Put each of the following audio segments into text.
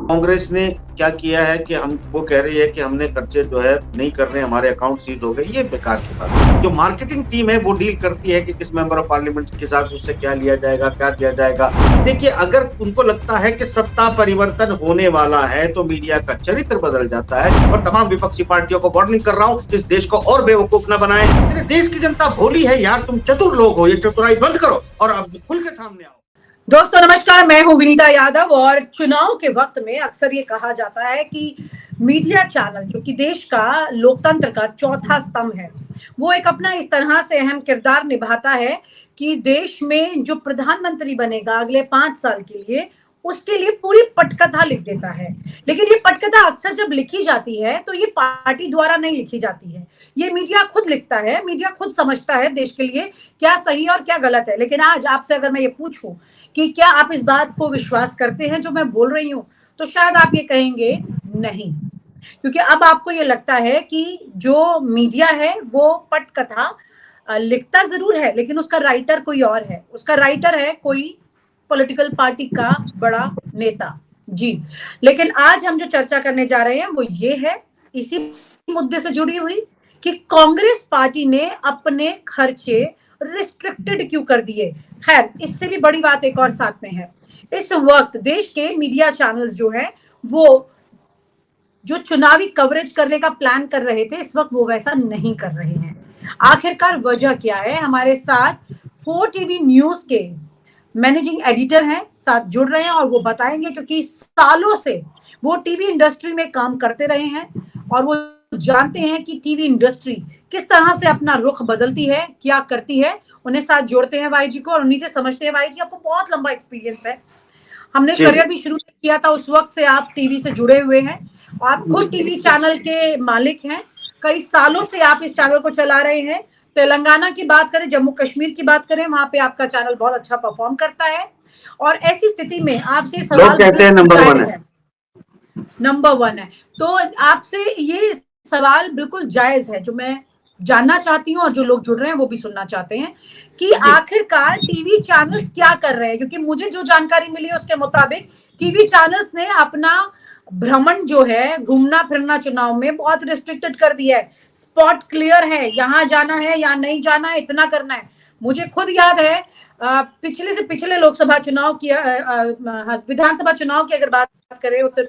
कांग्रेस ने क्या किया है कि हम वो कह रही है कि हमने खर्चे जो है नहीं करने, हमारे अकाउंट सीज हो गए। ये बेकार की बात है। जो मार्केटिंग टीम है वो डील करती है कि किस मेंबर ऑफ पार्लियामेंट के साथ उससे क्या लिया जाएगा, क्या दिया जाएगा। देखिए, अगर उनको लगता है कि सत्ता परिवर्तन होने वाला है तो मीडिया का चरित्र बदल जाता है। और तमाम विपक्षी पार्टियों को वार्निंग कर रहा हूँ, इस देश को और बेवकूफ न बनाए। मेरे देश की जनता भोली है यार, तुम चतुर लोग हो, ये चतुराई बंद करो और अब खुल के सामने आओ। दोस्तों नमस्कार, मैं हूं विनीता यादव। और चुनाव के वक्त में अक्सर ये कहा जाता है कि मीडिया चैनल जो कि देश का लोकतंत्र का चौथा स्तंभ है, वो एक अपना इस तरह से अहम किरदार निभाता है कि देश में जो प्रधानमंत्री बनेगा अगले 5 साल के लिए, उसके लिए पूरी पटकथा लिख देता है। लेकिन ये पटकथा अक्सर जब लिखी जाती है तो ये पार्टी द्वारा नहीं लिखी जाती है, ये मीडिया खुद लिखता है। मीडिया खुद समझता है देश के लिए क्या सही और क्या गलत है। लेकिन आज आपसे अगर मैं ये पूछूं कि क्या आप इस बात को विश्वास करते हैं जो मैं बोल रही हूं, तो शायद आप ये कहेंगे नहीं, क्योंकि अब आपको ये लगता है कि जो मीडिया है वो पटकथा लिखता जरूर है, लेकिन उसका राइटर कोई और है। उसका राइटर है कोई पॉलिटिकल पार्टी का बड़ा नेता। जी, लेकिन आज हम जो चर्चा करने जा रहे हैं वो ये है, इसी मुद्दे से जुड़ी हुई, कि कांग्रेस पार्टी ने अपने खर्चे रिस्ट्रिक्टेड क्यों कर दिए। खैर, इससे भी बड़ी बात एक और साथ में है। इस वक्त देश के मीडिया चैनल्स जो है वो जो चुनावी कवरेज करने का प्लान कर रहे थे, इस वक्त वो वैसा नहीं कर रहे हैं। आखिरकार वजह क्या है? हमारे साथ 4 टीवी न्यूज के मैनेजिंग एडिटर हैं, साथ जुड़ रहे हैं और वो बताएंगे, क्योंकि सालों से वो टीवी इंडस्ट्री में काम करते रहे हैं और वो जानते हैं कि टीवी इंडस्ट्री किस तरह से अपना रुख बदलती है, क्या करती है। उन्हें साथ जोड़ते हैं भाई जी को और उन्हीं से समझते हैं। भाई जी, आपको बहुत लंबा एक्सपीरियंस है, हमने करियर भी शुरू किया था उस वक्त से आप टीवी से जुड़े हुए हैं। आप खुद टीवी चैनल के मालिक हैं, कई सालों से आप इस चैनल को चला रहे हैं। तेलंगाना की बात करें, जम्मू कश्मीर की बात करें, वहां पे आपका चैनल बहुत अच्छा परफॉर्म करता है। और ऐसी स्थिति में आपसे सवाल कहते हैं नंबर 1 है, नंबर 1 है। तो आपसे ये सवाल बिल्कुल जायज है, जो मैं जानना चाहती हूँ और जो लोग जुड़ रहे हैं वो भी सुनना चाहते हैं कि आखिरकार टीवी चैनल्स क्या कर रहे हैं। क्योंकि मुझे जो जानकारी मिली है उसके मुताबिक टीवी चैनल्स ने अपना भ्रमण जो है, घूमना फिरना चुनाव में बहुत रिस्ट्रिक्टेड कर दिया है। स्पॉट क्लियर है, यहाँ जाना है यहाँ नहीं जाना है, इतना करना है। मुझे खुद याद है पिछले से पिछले लोकसभा चुनाव की, विधानसभा चुनाव की अगर बात करें उत्तर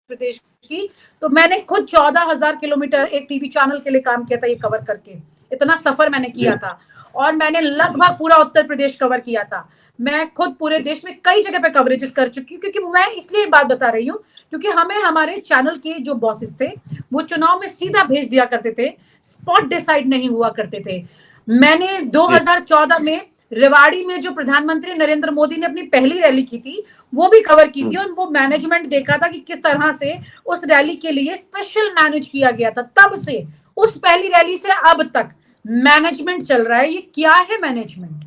प्रदेश की, तो मैंने खुद 14,000 किलोमीटर एक टीवी चैनल के लिए काम किया था, ये कवर करके। इतना सफर मैंने किया था और मैंने लगभग पूरा उत्तर प्रदेश कवर किया था। मैं खुद पूरे देश में कई जगह पे कवरेजेस कर चुकी हूँ। क्योंकि मैं इसलिए बात बता रही हूँ क्योंकि हमें हमारे चैनल के जो बॉसेस थे वो चुनाव में सीधा भेज दिया करते थे, स्पॉट डिसाइड नहीं हुआ करते थे। मैंने 2014 में रेवाड़ी में जो प्रधानमंत्री नरेंद्र मोदी ने अपनी पहली रैली की थी वो भी कवर की थी और वो मैनेजमेंट देखा था कि किस तरह से उस रैली के लिए स्पेशल मैनेज किया गया था। तब से उस पहली रैली से अब तक मैनेजमेंट चल रहा है। ये क्या है मैनेजमेंट?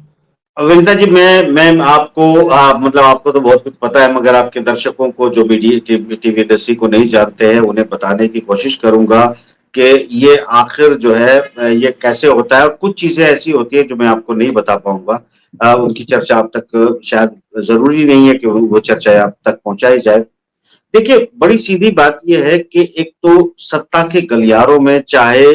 विनीता जी, मैं आपको मतलब आपको तो बहुत कुछ पता है, मगर आपके दर्शकों को जो मीडिया टीवी इंडस्ट्री को नहीं जानते हैं उन्हें बताने की कोशिश करूंगा कि ये आखिर जो है ये कैसे होता है। कुछ चीजें ऐसी होती है जो मैं आपको नहीं बता पाऊंगा, उनकी चर्चा आप तक शायद जरूरी नहीं है कि वो चर्चा आप तक पहुंचाई जाए। देखिए, बड़ी सीधी बात यह है कि एक तो सत्ता के गलियारों में चाहे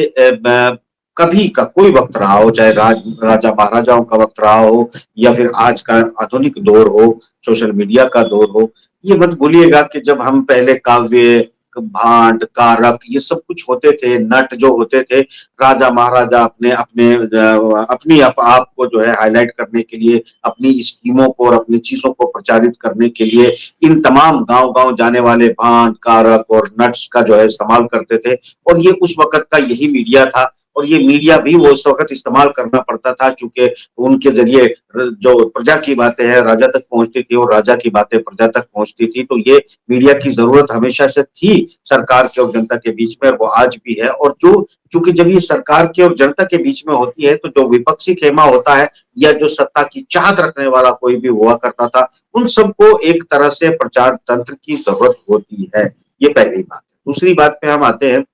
कभी का कोई वक्त रहा हो, चाहे राजा महाराजाओं का वक्त रहा हो या फिर आज का आधुनिक दौर हो, सोशल मीडिया का दौर हो, ये मत भूलिएगा कि जब हम पहले काव्य, भांड, कारक, ये सब कुछ होते थे, नट जो होते थे, राजा महाराजा अपने अपने अपनी आप को जो है हाईलाइट करने के लिए, अपनी स्कीमों को और अपनी चीजों को प्रचारित करने के लिए इन तमाम गांव-गांव जाने वाले भांड, कारक और नट्स का जो है इस्तेमाल करते थे। और ये उस वक्त का यही मीडिया था और ये मीडिया भी वो उस वक्त इस्तेमाल करना पड़ता था, क्योंकि उनके जरिए जो प्रजा की बातें हैं राजा तक पहुंचती थी और राजा की बातें प्रजा तक पहुंचती थी। तो ये मीडिया की जरूरत हमेशा से थी सरकार के और जनता के बीच में, वो आज भी है। और जो चूंकि जब ये सरकार के और जनता के बीच में होती है तो जो विपक्षी खेमा होता है या जो सत्ता की चाहत रखने वाला कोई भी हुआ करता था, उन सबको एक तरह से प्रचार तंत्र की जरूरत होती है। ये पहली बात है। दूसरी बात पे हम आते हैं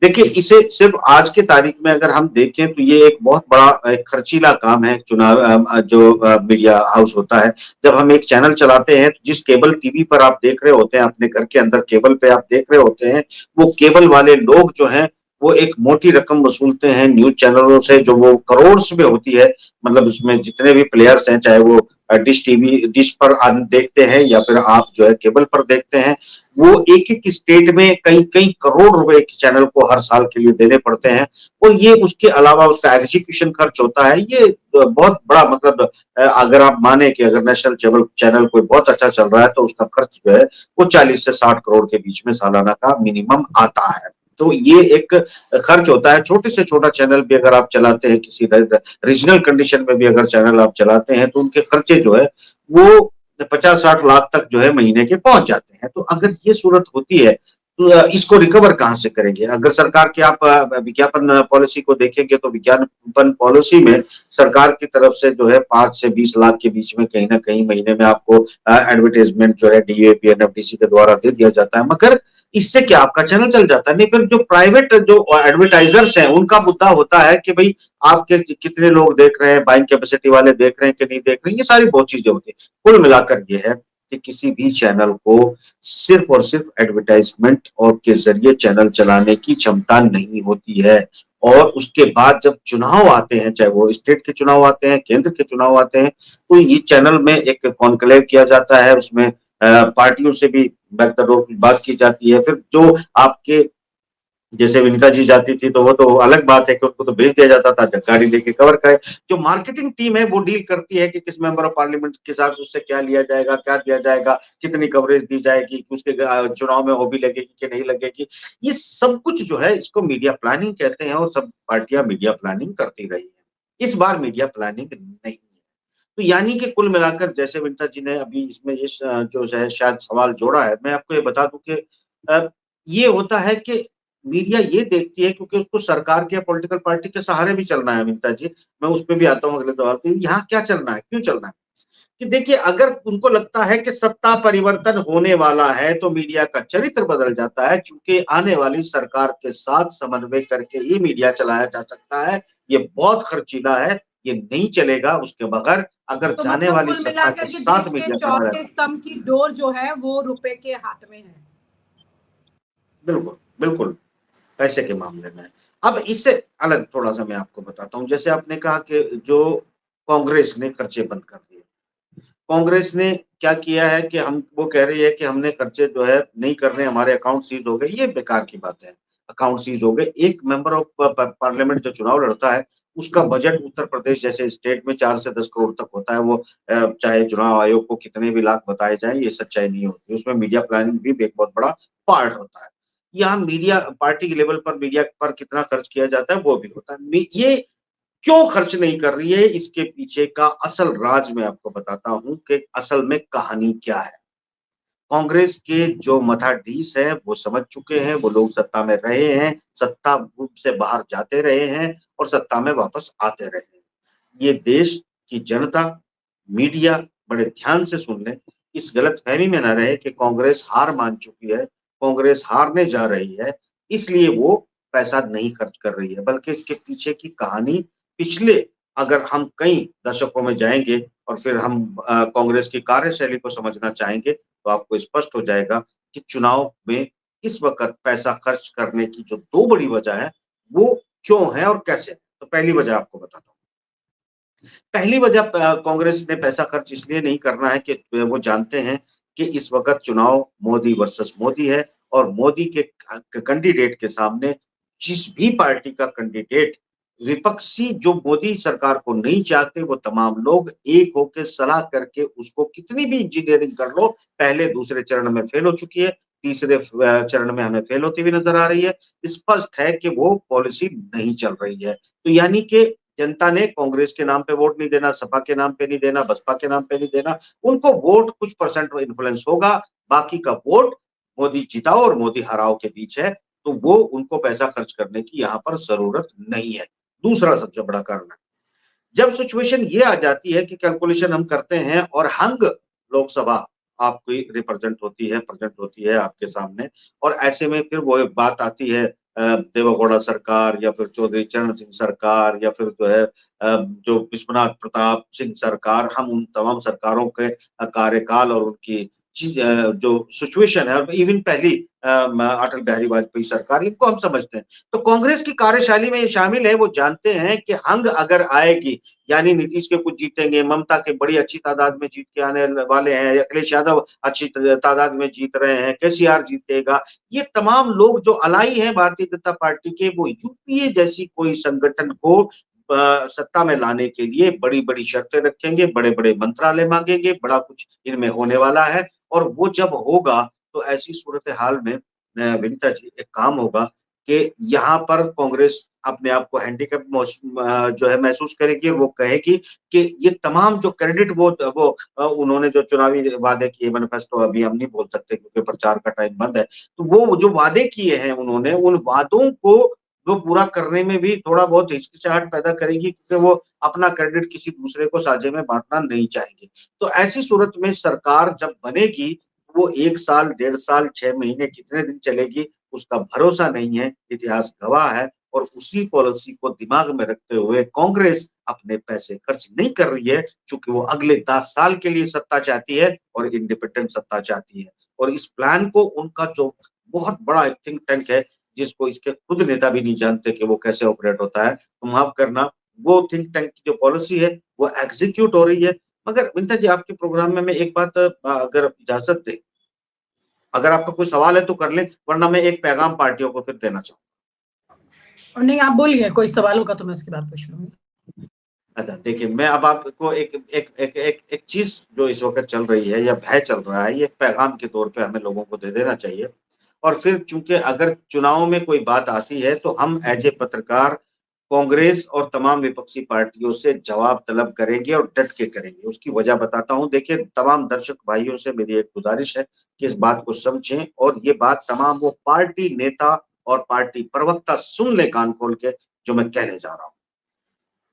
देखिए, इसे सिर्फ आज की तारीख में अगर हम देखें तो ये एक बहुत बड़ा एक खर्चीला काम है चुनाव जो मीडिया हाउस होता है। जब हम एक चैनल चलाते हैं, तो जिस केबल टीवी पर आप देख रहे होते हैं, अपने घर के अंदर केबल पे आप देख रहे होते हैं, वो केबल वाले लोग जो हैं, वो एक मोटी रकम वसूलते हैं न्यूज़ चैनलों से जो वो करोड़स में होती है। मतलब उसमें जितने भी प्लेयर्स हैं, चाहे वो डिश टीवी डिश पर देखते हैं या फिर आप जो है केबल पर देखते हैं, वो एक-एक स्टेट में कई-कई करोड़ रुपए के चैनल को हर साल के लिए देने पड़ते हैं और ये उसके अलावा उसका एग्जीक्यूशन खर्च होता है। ये बहुत बड़ा मतलब अगर आप माने कि अगर नेशनल चैनल चैनल कोई बहुत अच्छा चल रहा है तो उसका खर्च जो है वो 40 से 60 करोड़ के बीच में सालाना का मिनिमम आता है। तो ये एक खर्च होता है। छोटे से छोटा चैनल भी अगर आप चलाते हैं, किसी रीजनल कंडीशन में भी अगर चैनल आप चलाते हैं, तो उनके खर्चे जो है वो 50-60 लाख तक जो है महीने के पहुंच जाते हैं। तो अगर ये सूरत होती है तो इसको रिकवर कहाँ से करेंगे? अगर सरकार की आप विज्ञापन पॉलिसी को देखेंगे तो विज्ञापन पॉलिसी में सरकार की तरफ से जो है 5 से 20 लाख के बीच में कहीं न कहीं महीने में आपको एडवर्टाइजमेंट जो है डीएपी, एनएफडीसी के द्वारा दे दिया जाता है। मगर इससे क्या आपका चैनल चल जाता है? नहीं, फिर जो प्राइवेट जो एडवर्टाइजर्स हैं, उनका मुद्दा होता है कि भई आपके कितने लोग देख रहे हैं, बाइंग कैपेसिटी वाले देख रहे हैं कि नहीं देख रहे हैं, ये सारी बहुत चीजें होती हैं। कुल मिलाकर ये है कि किसी भी चैनल को सिर्फ और सिर्फ एडवर्टाइजमेंट और के जरिए चैनल चलाने की क्षमता नहीं होती है। और उसके बाद जब चुनाव आते हैं, चाहे वो स्टेट के चुनाव आते हैं, केंद्र के चुनाव आते हैं, तो ये चैनल में एक कॉन्क्लेव किया जाता है, उसमें पार्टियों से भी बैकरों की बात की जाती है। फिर जो आपके जैसे विनीता जी जाती थी तो वो तो अलग बात है कि उनको तो भेज दिया जाता था गाड़ी लेके कवर करे। जो मार्केटिंग टीम है वो डील करती है कि किस मेंबर ऑफ पार्लियामेंट के साथ उससे क्या लिया जाएगा, क्या दिया जाएगा, कितनी कवरेज दी जाएगी, उसके चुनाव में वो भी लगेगी कि नहीं लगेगी। ये सब कुछ जो है इसको मीडिया प्लानिंग कहते हैं और सब पार्टियां मीडिया प्लानिंग करती रही है। इस बार मीडिया प्लानिंग नहीं है। तो यानी कि कुल मिलाकर जैसे विनीता जी ने अभी इसमें जो है शायद सवाल जोड़ा है, मैं आपको ये बता दूं कि अ, ये होता है कि मीडिया ये देखती है क्योंकि उसको सरकार के पॉलिटिकल पार्टी के सहारे भी चलना है विनीता जी। मैं उस पे भी आता हूँ अगले सवाल पे। यहाँ क्या चलना है? क्यों चलना है? कि देखिए अगर उनको लगता है कि सत्ता परिवर्तन होने वाला है तो मीडिया का चरित्र बदल जाता है चूंकि आने वाली सरकार के साथ समन्वय करके ही मीडिया चलाया जा सकता है। ये बहुत खर्चीला है, ये नहीं चलेगा उसके बगैर। अगर तो जाने मतलब वाली कुल सत्ता के मिलाकर के साथ देश के मीडिया खड़ा चौथे रहता है। स्तंभ की डोर जो है वो रुपए के हाथ में है। बिल्कुल, बिल्कुल। पैसे के मामले में। अब इससे अलग थोड़ा-सा मैं आपको बताता हूँ। जैसे आपने कहा कि जो कांग्रेस ने खर्चे बंद कर दिए। कांग्रेस ने क्या किया है कि हम वो कह रही है कि हमने खर्चे जो है नहीं करने, हमारे अकाउंट सीज़ हो गए, ये बेकार की बात है। अकाउंट सीज़ हो गए। एक मेंबर ऑफ प प पार्लियामेंट जो चुनाव लड़ता है, उसका बजट उत्तर प्रदेश जैसे स्टेट में 4 से 10 करोड़ तक होता है। वो चाहे चुनाव आयोग को कितने भी लाख बताए जाएँ, ये सच्चाई नहीं होती। उसमें मीडिया प्लानिंग भी एक बहुत बड़ा पार्ट होता है। यहाँ मीडिया पार्टी के लेवल पर मीडिया पर कितना खर्च किया जाता है, वो भी होता है। ये क्यों खर्च नहीं कर रही है, इसके पीछे का असल राज मैं आपको बताता हूँ कि असल में कहानी क्या है। कांग्रेस के जो मथाधीश हैं, वो समझ चुके हैं, वो लोग सत्ता में रहे हैं, सत्ता रूप से बाहर जाते रहे हैं और सत्ता में वापस आते रहे हैं। ये देश की जनता, मीडिया बड़े ध्यान से सुन लें, इस गलतफहमी में ना रहे कि कांग्रेस हार मान चुकी है, कांग्रेस हारने जा रही है, इसलिए वो पैसा नहीं खर्च कर रही है, बल्कि इसके पीछे की कहानी पिछले अगर हम कई दशकों में जाएँगे और फिर हम कांग्रेस की कार्यशैली को समझना चाहेंगे, तो आपको स्पष्ट हो जाएगा कि चुनाव में इस वक़्त पैसा खर्च करने की जो 2 बड़ी वजह है, वो क्यों है और कैसे है? तो पहली वजह आपको बताता हूँ। पहली वजह कांग्रेस ने पैसा खर्च इसलिए नहीं करना है कि वो जानते हैं कि इस वक़्त चुनाव मोदी वर्सेस मोदी है और मोदी के कैंडिडेट के सामने जिस भी पार्टी का कैंडिडेट विपक्षी जो मोदी सरकार को नहीं चाहते, वो तमाम लोग एक होके सलाह करके उसको कितनी भी इंजीनियरिंग कर लो, पहले दूसरे चरण में फेल हो चुकी है, तीसरे चरण में हमें फेल होती हुई नज़र आ रही है। स्पष्ट है कि वो पॉलिसी नहीं चल रही है। तो यानी कि जनता ने कांग्रेस के नाम पे वोट नहीं देना, सपा के नाम पे नहीं देना, बसपा के नाम पे नहीं देना। उनको वोट कुछ परसेंट इन्फ्लुएंस होगा, बाकी का वोट मोदी जिताओ और मोदी हराओ के बीच है, तो वो उनको पैसा खर्च करने की यहाँ पर ज़रूरत नहीं है। दूसरा सबसे बड़ा कारण है, जब सिचुएशन ये आ जाती है कि कैलकुलेशन हम करते हैं और हंग लोकसभा आपकी रिप्रेजेंट होती है, प्रेजेंट होती है आपके सामने और ऐसे में फिर वो एक बात आती है देवेगौड़ा सरकार या फिर चौधरी चरण सिंह सरकार या फिर जो है जो विश्वनाथ प्रताप सिंह सरकार, हम उन तमाम सरकारों के कार्यकाल और उनकी जो सिचुएशन है, और इवन पहली अटल बिहारी वाजपेयी सरकार, इनको हम समझते हैं। तो कांग्रेस की कार्यशैली में ये शामिल है, वो जानते हैं कि हंग अगर आएगी, यानी नीतीश के कुछ जीतेंगे, ममता के बड़ी अच्छी तादाद में जीत के आने वाले हैं, अखिलेश यादव अच्छी तादाद में जीत रहे हैं, केसीआर जीतेगा, ये तमाम लोग जो अलाई हैं भारतीय जनता पार्टी के, वो यूपीए जैसी कोई संगठन को सत्ता में लाने के लिए बड़ी बड़ी शर्तें रखेंगे, बड़े बड़े मंत्रालय मांगेंगे, बड़ा कुछ इनमें होने वाला है। और वो जब होगा तो ऐसी सूरत हाल में विनीता जी एक काम होगा कि यहाँ पर कांग्रेस अपने आप को हैंडीकैप जो है महसूस करेगी, वो कहेगी कि ये तमाम जो क्रेडिट वो उन्होंने जो चुनावी वादे किए, मैनिफेस्टो अभी हम नहीं बोल सकते क्योंकि प्रचार का टाइम बंद है, तो वो जो वादे किए हैं उन्होंने, उन वादों को वो पूरा करने में भी थोड़ा बहुत हिचकिचाहट पैदा करेगी, क्योंकि वो अपना क्रेडिट किसी दूसरे को साझे में बांटना नहीं चाहेंगे। तो ऐसी सूरत में सरकार जब बनेगी, वो 1 साल, 1.5 साल, 6 महीने कितने दिन चलेगी उसका भरोसा नहीं है, इतिहास गवाह है। और उसी पॉलिसी को दिमाग में रखते हुए कांग्रेस अपने पैसे खर्च नहीं कर रही है, चूंकि वो अगले 10 साल के लिए सत्ता चाहती है और इंडिपेंडेंट सत्ता चाहती है। और इस प्लान को उनका जो बहुत बड़ा एक थिंक टैंक है, जिसको इसके खुद नेता भी नहीं जानते कि वो कैसे ऑपरेट होता है, तो माफ करना, वो थिंक टैंक की जो पॉलिसी है वो एग्जीक्यूट हो रही है। मगर विनीता जी, आपके प्रोग्राम में मैं एक बात अगर इजाजत दें, अगर आपका कोई सवाल है तो कर लें, वरना मैं एक पैगाम पार्टियों को फिर देना चाहूंगा। नहीं, आप बोलिए, कोई सवाल होगा तो मैं उसके बाद पूछ लूंगी। अच्छा, देखिए, मैं अब आपको एक चीज जो इस वक्त चल रही है या भय चल रहा है, ये पैगाम के तौर पे हमें लोगों को दे देना चाहिए। और फिर चूंकि अगर चुनाव में कोई बात आती है तो हम एज ए पत्रकार कांग्रेस और तमाम विपक्षी पार्टियों से जवाब तलब करेंगे और डट के करेंगे। उसकी वजह बताता हूं। देखिए, तमाम दर्शक भाइयों से मेरी एक गुजारिश है कि इस बात को समझें, और ये बात तमाम वो पार्टी नेता और पार्टी प्रवक्ता सुन ले कान खोल के, जो मैं कहने जा रहा हूं।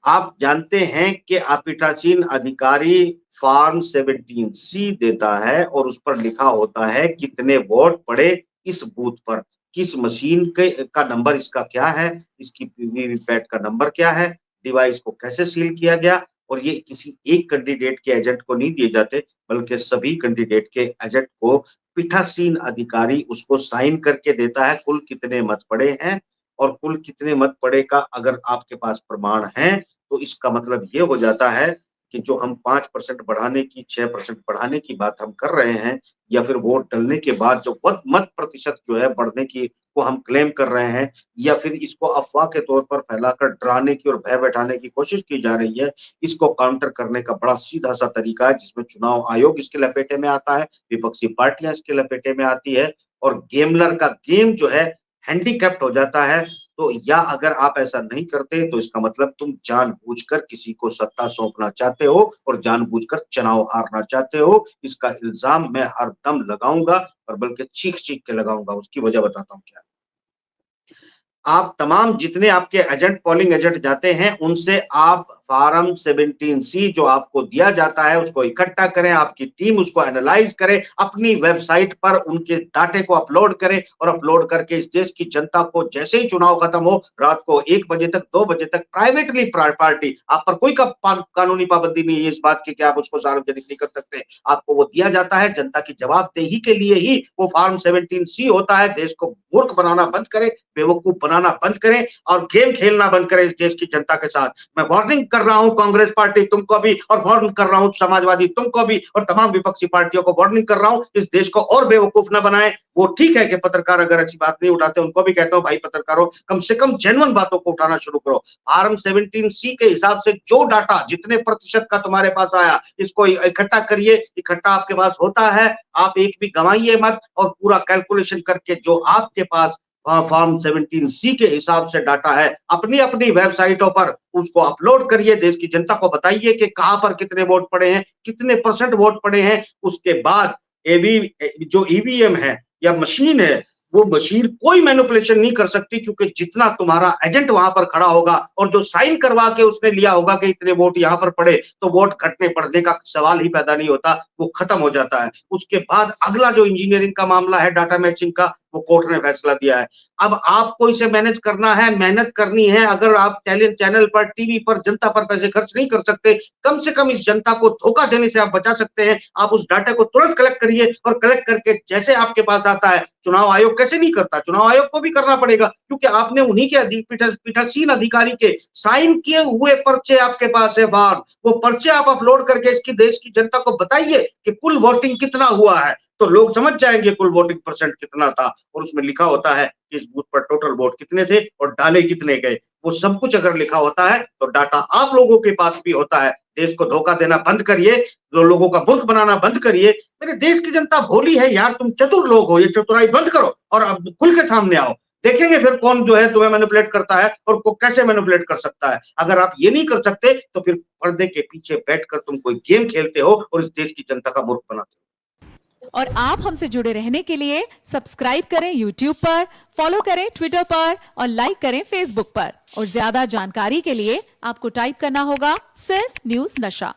आप जानते हैं कि अपीठासीन अधिकारी फॉर्म 17C देता है और उस पर लिखा होता है कितने वोट पड़े इस बूथ पर, किस मशीन के का नंबर इसका क्या है, इसकी वीवीपैट का नंबर क्या है, डिवाइस को कैसे सील किया गया। और ये किसी एक कैंडिडेट के एजेंट को नहीं दिए जाते, बल्कि सभी कैंडिडेट के एजेंट को पीठासीन अधिकारी उसको साइन करके देता है। कुल कितने मत पड़े हैं और कुल कितने मत पड़े का अगर आपके पास प्रमाण है, तो इसका मतलब ये हो जाता है कि जो हम 5% बढ़ाने की, 6% बढ़ाने की बात हम कर रहे हैं, या फिर वोट डलने के बाद जो मत प्रतिशत जो है बढ़ने की को हम क्लेम कर रहे हैं, या फिर इसको अफवाह के तौर पर फैलाकर डराने की और भय बैठाने की कोशिश की जा रही है, इसको काउंटर करने का बड़ा सीधा सा तरीका है, जिसमें चुनाव आयोग इसके लपेटे में आता है, विपक्षी पार्टियां इसके लपेटे में आती है, और गेमलर का गेम जो है हैंडीकैप्ट हो जाता है। तो या अगर आप ऐसा नहीं करते तो इसका मतलब तुम जानबूझकर किसी को सत्ता सौंपना चाहते हो और जानबूझकर चुनाव हारना चाहते हो। इसका इल्जाम मैं हर दम लगाऊंगा, और बल्कि चीख चीख के लगाऊंगा। उसकी वजह बताता हूं क्या। आप तमाम जितने आपके एजेंट, पोलिंग एजेंट जाते हैं, उनसे आप फॉर्म 17C जो आपको दिया जाता है उसको इकट्ठा करें, आपकी टीम उसको एनालाइज करे, अपनी वेबसाइट पर उनके डाटे को अपलोड करें, और अपलोड करके इस देश की जनता को जैसे ही चुनाव खत्म हो, रात को 1 बजे तक, 2 बजे तक, प्राइवेटली पार्टी, आप पर कोई कानूनी पाबंदी नहीं है इस बात की कि आप उसको सार्वजनिक नहीं कर सकते, आपको वो दिया जाता है जनता की जवाबदेही के लिए ही। वो फॉर्म 17C होता है। देश को मूर्ख बनाना बंद करें, बेवकूफ बनाना बंद करें और गेम खेलना बंद करें इस देश की जनता के साथ। मैं वार्निंग कर रहा हूं कांग्रेस पार्टी तुमको भी, और वार्निंग कर रहा हूं समाजवादी तुमको भी, और तमाम विपक्षी पार्टियों को वार्निंग कर रहा हूं, इस देश को और बेवकूफ ना बनाएं। वो ठीक है कि पत्रकार अगर ऐसी बात नहीं उठाते, उनको भी कहता हूं भाई पत्रकारों, कम से कम जेन्युइन बातों को उठाना शुरू करो। फॉर्म 17C के हिसाब से जो डाटा जितने प्रतिशत का तुम्हारे पास आया, इसको इकट्ठा करिए। इकट्ठा आपके पास होता है, आप एक भी गंवाइए मत, और पूरा कैलकुलेशन करके जो आपके पास फॉर्म 17C के हिसाब से डाटा है, अपनी अपनी वेबसाइटों पर उसको अपलोड करिए। देश की जनता को बताइए कि कहां पर कितने वोट पड़े हैं, कितने % वोट पड़े हैं। उसके बाद जो ईवीएम है या मशीन है, वो मशीन कोई मैनिपुलेशन नहीं कर सकती, क्योंकि जितना तुम्हारा एजेंट वहां पर खड़ा होगा और जो साइन करवा के उसने लिया होगा कि इतने वोट यहां पर पड़े, तो वोट घटने बढ़ने का सवाल ही पैदा नहीं होता, वो खत्म हो जाता है। उसके बाद अगला जो इंजीनियरिंग का मामला है डाटा मैचिंग का, वो कोर्ट ने फैसला दिया है। अब आपको इसे मैनेज करना है, मेहनत करनी है। अगर आप चैनल पर, टीवी पर जनता पर पैसे खर्च नहीं कर सकते, कम से कम इस जनता को धोखा देने से आप बचा सकते हैं। आप उस डाटा को तुरंत कलेक्ट करिए और कलेक्ट करके जैसे आपके पास आता है, चुनाव आयोग कैसे नहीं करता, चुनाव आयोग को भी करना पड़ेगा, क्योंकि आपने उन्हीं के पीठासीन अधिकारी के साइन किए हुए पर्चे आपके पास है बाहर। वो पर्चे आप अपलोड करके इसकी देश की जनता को बताइए कि कुल वोटिंग कितना हुआ है, तो लोग समझ जाएंगे कुल वोटिंग परसेंट कितना था। और उसमें लिखा होता है कि इस बूथ पर टोटल वोट कितने थे और डाले कितने गए। वो सब कुछ अगर लिखा होता है तो डाटा आप लोगों के पास भी होता है। देश को धोखा देना बंद करिए, जो लोगों का मूर्ख बनाना बंद करिए। मेरे देश की जनता भोली है यार, तुम चतुर लोग हो, ये चतुराई बंद करो और अब खुल के सामने आओ। देखेंगे फिर कौन जो है तुम्हें मैनिपुलेट करता है और को कैसे मैनिपुलेट कर सकता है। अगर आप ये नहीं कर सकते तो फिर पर्दे के पीछे बैठकर तुम कोई गेम खेलते हो और इस देश की जनता का मूर्ख बनाते हो। और आप हमसे जुड़े रहने के लिए सब्सक्राइब करें YouTube पर, फॉलो करें Twitter पर और लाइक करें Facebook पर। और ज्यादा जानकारी के लिए आपको टाइप करना होगा सिर्फ न्यूज़ नशा।